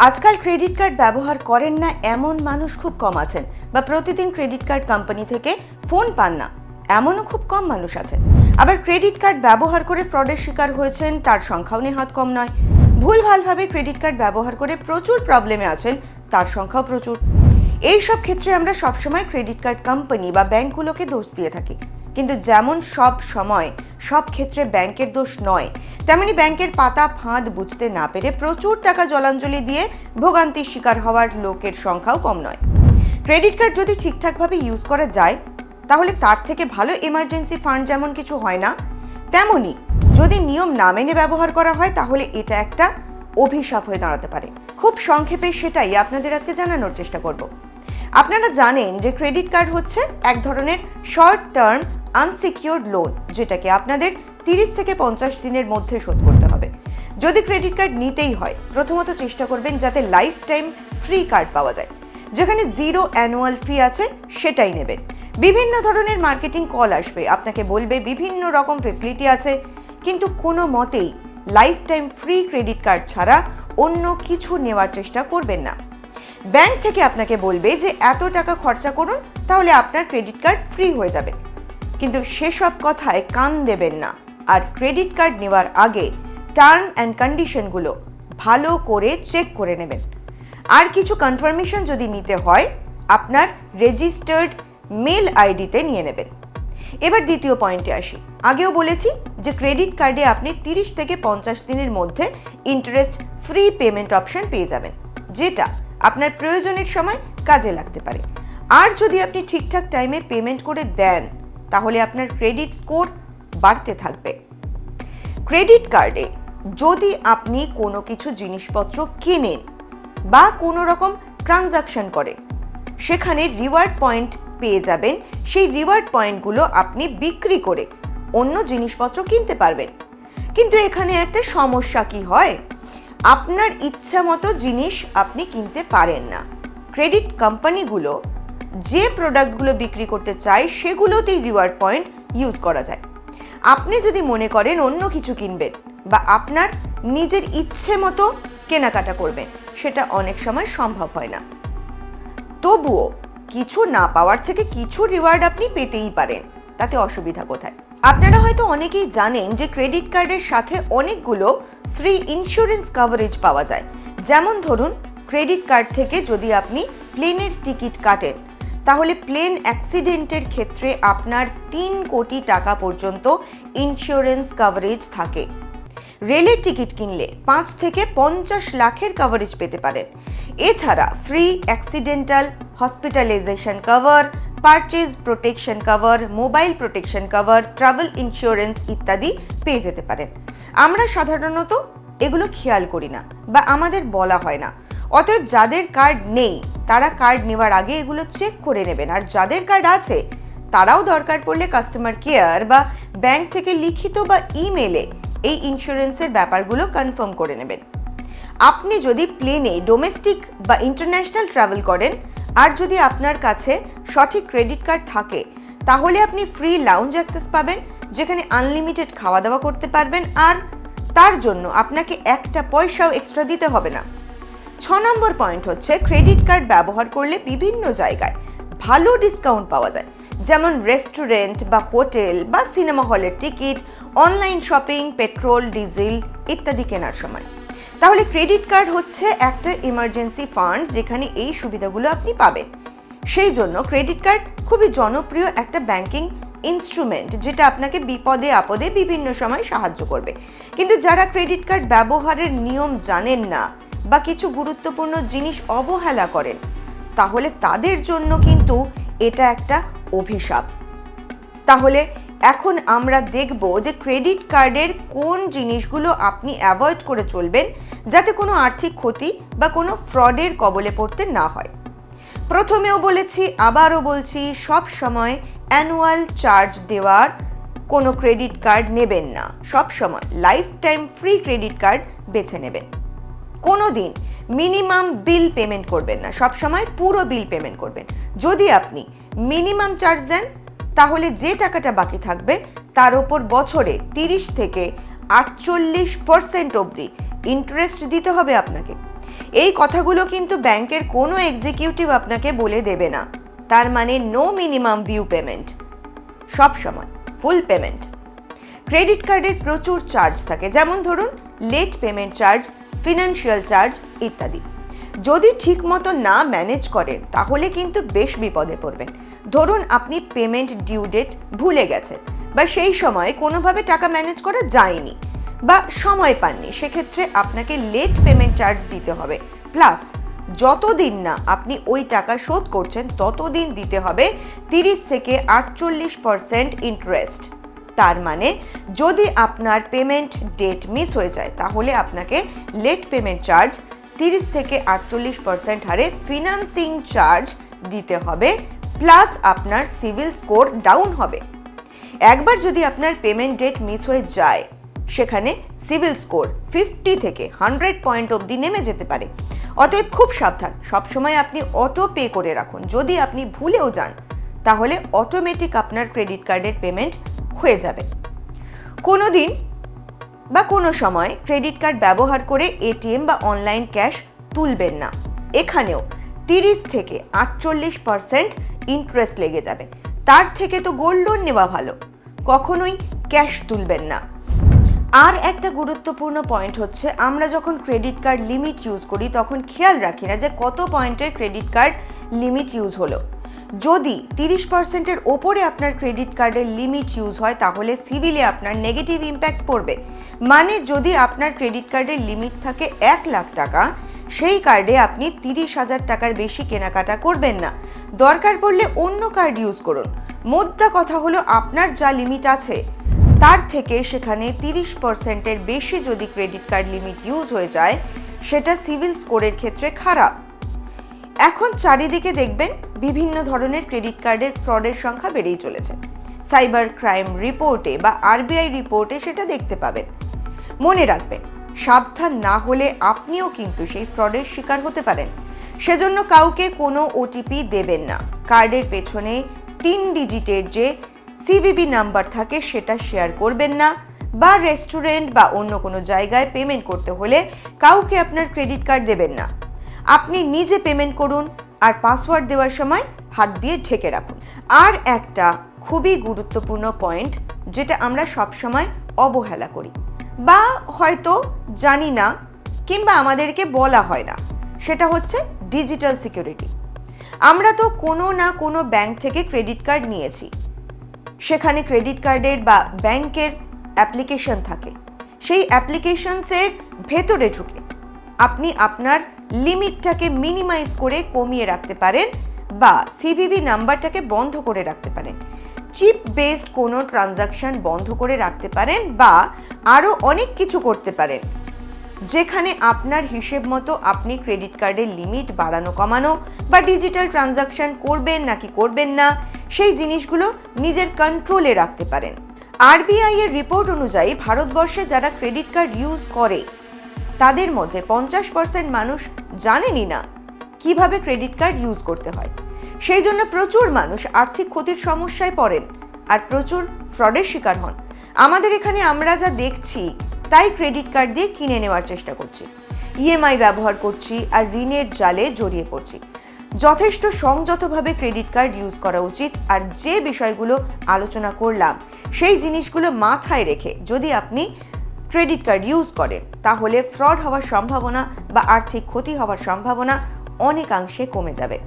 আজকাল credit card ব্যবহার করেন না এমন মানুষ খুব কম আছেন, বা প্রতিদিন ক্রেডিট কার্ড কোম্পানি থেকে ফোন পান না এমনও খুব কম মানুষ আছেন। আবার ক্রেডিট কার্ড ব্যবহার করে ফ্রডের শিকার হয়েছেন তার সংখ্যাও নেহাত কম নয়। ভুলভালভাবে ক্রেডিট কার্ড ব্যবহার করে প্রচুর প্রবলেমে আছেন তার সংখ্যাও প্রচুর। এই সব ক্ষেত্রে আমরা সবসময় ক্রেডিট কার্ড কোম্পানি বা ব্যাংকগুলোকে দোষ দিয়ে থাকি, কিন্তু যেমন সব সময় সব ক্ষেত্রে ব্যাংকের দোষ নয়, তেমনি ব্যাংকের পাতা ফাঁদ বুঝতে না পেরে প্রচুর টাকা জলাঞ্জলি দিয়ে ভোগান্তির শিকার হওয়ার লোকের সংখ্যাও কম নয়। ক্রেডিট কার্ড যদি ঠিকঠাকভাবে ইউজ করা যায় তাহলে তার থেকে ভালো এমার্জেন্সি ফান্ড যেমন কিছু হয় না, তেমনি যদি নিয়ম না মেনে ব্যবহার করা হয় তাহলে এটা একটা অভিশাপ হয়ে দাঁড়াতে পারে। খুব সংক্ষেপে সেটাই আপনাদের আজকে জানানোর চেষ্টা করব। আপনারা জানেন যে ক্রেডিট কার্ড হচ্ছে এক ধরনের শর্ট টার্ম আনসিকিউরড লোন, যেটাকে আপনাদের 30 থেকে 50 দিনের মধ্যে শোধ করতে হবে। যদি ক্রেডিট কার্ড নিতেই হয় প্রথমত চেষ্টা করবেন যাতে লাইফ টাইম ফ্রি কার্ড পাওয়া যায়, যেখানে 0 অ্যানুয়াল ফি আছে সেটাই নেবেন। বিভিন্ন ধরনের মার্কেটিং কল আসবে, আপনাকে বলবে বিভিন্ন রকম ফেসিলিটি আছে, কিন্তু কোনো মতেই life time free credit card ছাড়া অন্য কিছু নেওয়ার চেষ্টা করবেন না। ব্যাংক থেকে আপনাকে বলবে যে এত টাকা খরচা করুন তাহলে আপনার ক্রেডিট কার্ড ফ্রি হয়ে যাবে, কিন্তু সেসব কথায় কান দেবেন না। আর ক্রেডিট কার্ড নেওয়ার আগে টার্ম অ্যান্ড কন্ডিশনগুলো ভালো করে চেক করে নেবেন। আর কিছু কনফার্মেশন যদি নিতে হয় আপনার রেজিস্টার্ড মেল আইডিতে নিয়ে নেবেন। এবার দ্বিতীয় পয়েন্টে আসি। আগেও বলেছি যে ক্রেডিট কার্ডে আপনি 30 থেকে 50 দিনের মধ্যে ইন্টারেস্ট ফ্রি পেমেন্ট অপশন পেয়ে যাবেন, যেটা আপনার প্রয়োজনের সময় কাজে লাগতে পারে। আর যদি আপনি ঠিকঠাক টাইমে পেমেন্ট করে দেন তাহলে আপনার ক্রেডিট স্কোর বাড়তে থাকবে। ক্রেডিট কার্ডে যদি আপনি কোনো কিছু জিনিসপত্র কেনেন বা কোনো রকম ট্রানজাকশন করেন, সেখানে রিওয়ার্ড পয়েন্ট পেয়ে যাবেন। সেই রিওয়ার্ড পয়েন্টগুলো আপনি বিক্রি করে অন্য জিনিসপত্র কিনতে পারবেন। কিন্তু এখানে একটা সমস্যা কি হয়, আপনার ইচ্ছা মতো জিনিস আপনি কিনতে পারেন না। ক্রেডিট কোম্পানিগুলো যে প্রোডাক্টগুলো বিক্রি করতে চায় সেগুলোতেই রিওয়ার্ড পয়েন্ট ইউজ করা যায়। আপনি যদি মনে করেন অন্য কিছু কিনবেন বা আপনার নিজের ইচ্ছে মতো কেনাকাটা করবেন, সেটা অনেক সময় সম্ভব হয় না। তবুও কিছু না পাওয়ার থেকে কিছু রিওয়ার্ড আপনি পেতেই পারেন, তাতে অসুবিধা কোথায়? আপনারা হয়তো অনেকেই জানেন যে ক্রেডিট কার্ডের সাথে অনেকগুলো ফ্রি ইন্স্যুরেন্স কভারেজ পাওয়া যায়। যেমন ধরুন, ক্রেডিট কার্ড থেকে যদি আপনি প্লেনের টিকিট কাটেন তাহলে প্লেন অ্যাক্সিডেন্টের ক্ষেত্রে আপনার 3 কোটি টাকা পর্যন্ত ইন্স্যুরেন্স কভারেজ থাকে। রেলের টিকিট কিনলে 5 থেকে 50 লাখের কভারেজ পেতে পারেন। এছাড়া free accidental hospitalisation cover, purchase protection cover, mobile protection cover, travel insurance ইত্যাদি পেয়ে যেতে পারেন। আমরা সাধারণত এগুলো খেয়াল করি না বা আমাদের বলা হয় না। অতএব যাদের কার্ড নেই তারা কার্ড নেওয়ার আগে এগুলো চেক করে নেবেন, আর যাদের কার্ড আছে তারাও দরকার পড়লে কাস্টমার কেয়ার বা ব্যাংক থেকে লিখিত বা ইমেলে এই ইন্স্যুরেন্সের ব্যাপারগুলো কনফার্ম করে নেবেন। আপনি যদি প্লেনে ডোমেস্টিক বা ইন্টারন্যাশনাল ট্রাভেল করেন আর যদি আপনার কাছে সঠিক ক্রেডিট কার্ড থাকে তাহলে আপনি ফ্রি লাউঞ্জ অ্যাক্সেস পাবেন, যেখানে আনলিমিটেড খাওয়া দাওয়া করতে পারবেন, আর তার জন্য আপনাকে একটা পয়সাও এক্সট্রা দিতে হবে না। 6 নম্বর পয়েন্ট হচ্ছে, ক্রেডিট কার্ড ব্যবহার করলে বিভিন্ন জায়গায় ভালো ডিসকাউন্ট পাওয়া যায়, যেমন রেস্টুরেন্ট বা হোটেল বা সিনেমা হলের ticket, online shopping, petrol, diesel ইত্যাদি কেনার সময়। তাহলে ক্রেডিট কার্ড হচ্ছে একটা ইমার্জেন্সি ফান্ড যেখানে এই সুবিধাগুলো আপনি পাবেন। সেই জন্য ক্রেডিট কার্ড খুবই জনপ্রিয় একটা ব্যাংকিং ইনস্ট্রুমেন্ট, যেটা আপনাকে বিপদে আপদে বিভিন্ন সময় সাহায্য করবে। কিন্তু যারা ক্রেডিট কার্ড ব্যবহারের নিয়ম জানেন না বা কিছু গুরুত্বপূর্ণ জিনিস অবহেলা করেন, তাহলে তাদের জন্য কিন্তু এটা একটা অভিশাপ। তাহলে এখন আমরা দেখব যে ক্রেডিট কার্ডের কোন জিনিসগুলো আপনি অ্যাভয়েড করে চলবেন যাতে কোনো আর্থিক ক্ষতি বা কোনো ফ্রডের কবলে পড়তে না হয়। প্রথমেও বলেছি, আবারও বলছি, সব সময় অ্যানুয়াল চার্জ দেওয়ার কোনো ক্রেডিট কার্ড নেবেন না। সব সময় life time free credit card বেছে নেবেন। কোনো দিন মিনিমাম বিল পেমেন্ট করবেন না, সব সময় পুরো বিল পেমেন্ট করবেন। যদি আপনি মিনিমাম চার্জ দেন তাহলে যে টাকাটা বাকি থাকবে তার উপর বছরে 30 থেকে 48% অবধি ইন্টারেস্ট দিতে হবে আপনাকে। এই কথাগুলো কিন্তু ব্যাংকের কোনো এক্সিকিউটিভ আপনাকে বলে দেবে না। তার মানে নো মিনিমাম ডিউ পেমেন্ট, সব সময় ফুল পেমেন্ট। ক্রেডিট কার্ডের প্রচুর চার্জ থাকে, যেমন ধরুন late payment charge, financial charge ইত্যাদি। যদি ঠিকমতো না ম্যানেজ করেন তাহলে কিন্তু বেশ বিপদে পড়বেন। ধরুন আপনি পেমেন্ট ডিউ ডেট ভুলে গেছেন, বা সেই সময় কোনোভাবে টাকা ম্যানেজ করা যায়নি, বা সময় পাননি, সেক্ষেত্রে আপনাকে লেট পেমেন্ট চার্জ দিতে হবে। প্লাস যতদিন না আপনি ওই টাকা শোধ করছেন ততদিন দিতে হবে 30 থেকে 48% ইন্টারেস্ট। তার মানে যদি আপনার পেমেন্ট ডেট মিস হয়ে যায় তাহলে আপনাকে লেট পেমেন্ট চার্জ 30 থেকে 48% হারে ফিনান্সিং চার্জ দিতে হবে, প্লাস আপনার সিভিল স্কোর ডাউন হবে। একবার যদি আপনার পেমেন্ট ডেট মিস হয়ে যায় সেখানে সিভিল স্কোর 50 থেকে 100 পয়েন্ট অবধি নেমে যেতে পারে। অতএব খুব সাবধান, সবসময় আপনি অটো পে করে রাখুন। যদি আপনি ভুলেও যান তাহলে অটোমেটিক আপনার ক্রেডিট কার্ডের পেমেন্ট হয়ে যাবে। কোনো দিন বা কোনো সময় ক্রেডিট কার্ড ব্যবহার করে এটিএম বা অনলাইন ক্যাশ তুলবেন না। এখানেও 30 থেকে 48% ইন্টারেস্ট লেগে যাবে। তার থেকে তো গোল্ড লোন নেওয়া ভালো, কখনোই ক্যাশ তুলবেন না। আর একটা গুরুত্বপূর্ণ পয়েন্ট হচ্ছে, আমরা যখন ক্রেডিট কার্ড লিমিট ইউজ করি তখন খেয়াল রাখি না যে কত পয়েন্টের ক্রেডিট কার্ড লিমিট ইউজ হলো। যদি 30%-এর ওপরে আপনার ক্রেডিট কার্ডের লিমিট ইউজ হয় তাহলে সিভিলে আপনার নেগেটিভ ইম্প্যাক্ট পড়বে। মানে যদি আপনার ক্রেডিট কার্ডের লিমিট থাকে 1 লাখ টাকা, সেই কার্ডে আপনি 30,000 টাকার বেশি কেনাকাটা করবেন না। দরকার পড়লে অন্য কার্ড ইউজ করুন। মোদ্দা কথা হলো আপনার যা লিমিট আছে তার থেকে সেখানে 30%-এর বেশি যদি ক্রেডিট কার্ড লিমিট ইউজ হয়ে যায় সেটা সিভিল স্কোরের ক্ষেত্রে খারাপ। এখন চারিদিকে দেখবেন বিভিন্ন ধরনের ক্রেডিট কার্ডের ফ্রডের সংখ্যা বেড়েই চলেছে। সাইবার ক্রাইম রিপোর্টে বা আরবিআই রিপোর্টে সেটা দেখতে পাবেন। মনে রাখবেন, সাবধান না হলে আপনিও কিন্তু সেই ফ্রডের শিকার হতে পারেন। সেজন্য কাউকে কোনো ওটিপি দেবেন না। কার্ডের পেছনে 3 ডিজিটের যে সিভিভি নাম্বার থাকে সেটা শেয়ার করবেন না, বা রেস্টুরেন্ট বা অন্য কোনো জায়গায় পেমেন্ট করতে হলে কাউকে আপনার ক্রেডিট কার্ড দেবেন না। আপনি নিজে পেমেন্ট করুন আর পাসওয়ার্ড দেওয়ার সময় হাত দিয়ে ঢেকে রাখুন। আর একটা খুবই গুরুত্বপূর্ণ পয়েন্ট যেটা আমরা সবসময় অবহেলা করি বা হয়তো জানি না কিংবা আমাদেরকে বলা হয় না, সেটা হচ্ছে ডিজিটাল সিকিউরিটি। আমরা তো কোনো না কোনো ব্যাংক থেকে ক্রেডিট কার্ড নিয়েছি, সেখানে ক্রেডিট কার্ডের বা ব্যাংকের অ্যাপ্লিকেশন থাকে। সেই অ্যাপ্লিকেশনসের ভেতরে ঢুকে আপনি আপনার লিমিটটাকে মিনিমাইজ করে কমিয়ে রাখতে পারেন বা সিভিভি নাম্বারটাকে বন্ধ করে রাখতে পারেন, চিপ বেসড কোনো ট্রানজাকশন বন্ধ করে রাখতে পারেন, বা আরও অনেক কিছু করতে পারেন যেখানে আপনার হিসেব মতো আপনি ক্রেডিট কার্ডের লিমিট বাড়ানো কমানো বা ডিজিটাল ট্রানজাকশন করবেন নাকি করবেন না সেই জিনিসগুলো নিজের কন্ট্রোলে রাখতে পারেন। আরবিআই এর রিপোর্ট অনুযায়ী ভারতবর্ষে যারা ক্রেডিট কার্ড ইউজ করে তাদের মধ্যে 50% মানুষ জানেনই না কিভাবে ক্রেডিট কার্ড ইউজ করতে হয়। সেই জন্য প্রচুর মানুষ আর্থিক ক্ষতির সমস্যায় পড়েন আর প্রচুর ফ্রডের শিকার হন। আমাদের এখানে আমরা যা দেখছি তাই ক্রেডিট কার্ড দিয়ে কিনে নেওয়ার চেষ্টা করছি, ইএমআই ব্যবহার করছি আর ঋণের জালে জড়িয়ে পড়ছি। যথেষ্ট সংযতভাবে ক্রেডিট কার্ড ইউজ করা উচিত। আর যে বিষয়গুলো আলোচনা করলাম সেই জিনিসগুলো মাথায় রেখে যদি আপনি ক্রেডিট কার্ড ইউজ করেন তাহলে ফ্রড হওয়ার সম্ভাবনা বা আর্থিক ক্ষতি হওয়ার সম্ভাবনা অনেকাংশে কমে যাবে।